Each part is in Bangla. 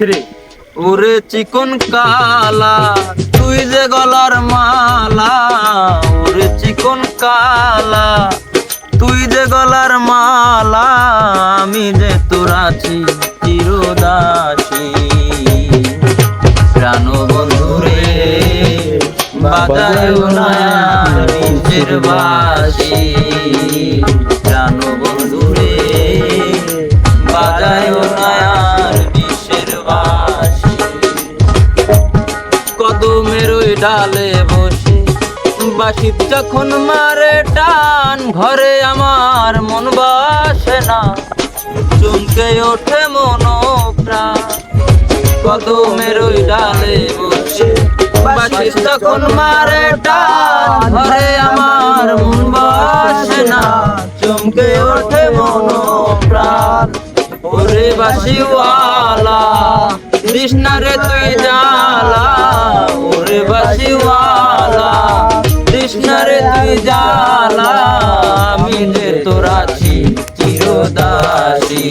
ওরে চিকন কালা তুই যে গলার মালা, ওরে চিকন কালা তুই যে গলার মালা, আমি যে তোর আছি চিরদাসী। প্রাণ বন্ধুরে বাজায় না নিজের বাঁশি, প্রাণ বন্ধুরে বাজায় না বিশ্বের বাঁশি। কদমের ওই ডালে বসে বাঁশি যখন মারে টান, ঘরে আমার মন বাসে না, চমকে ওঠে মন প্রাণ। কদমের ওই ডালে বসে বাঁশি যখন মারে টান, ঘরে আমার মন বাসে না, চমকে ওঠে মন প্রাণ। ওরে বাঁশিওয়ালা কৃষ্ণা রে তুই জ্বালা, ওরে বাঁশিওয়ালা কৃষ্ণা রে তুই জ্বালা, আমি যে তোর আছি চিরদাসী।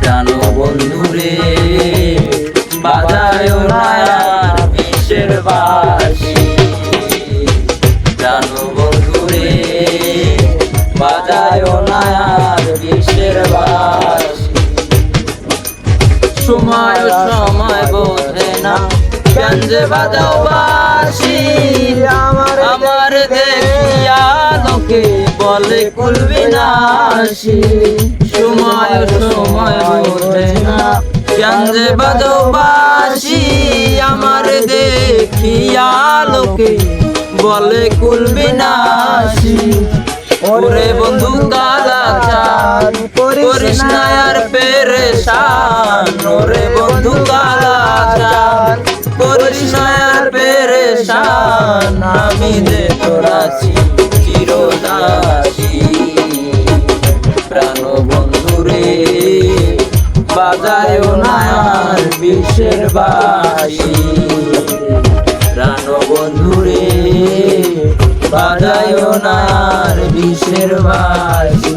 প্রাণ বন্ধুরে বাজায় না বিশ্বের বাঁশি, প্রাণ বন্ধুরে বাজায় না বিশ্বের বাঁশি। সময় সময় বোঝে না কেন যে বাজাও বাঁশি, আমার দেখিয়া লোকে বলে কুলবিনাশী। সময় সময় বোঝে না কেন যে বাজাও বাঁশি, আমার দেখিয়া লোকে বলে কুলবিনাশী। ওরে বন্ধু কালাচার করিস না আর পেরেশান, ওরে বন্ধু কালাচার করিস না আর পেরেশান, আমি যে তোর আছি চিরদাসী। প্রাণ বন্ধুরে বাজায় না আর বিশ্বের বাঁশি, প্রাণ বন্ধুরে বাজায় না আর বিশ্বের বাঁশি।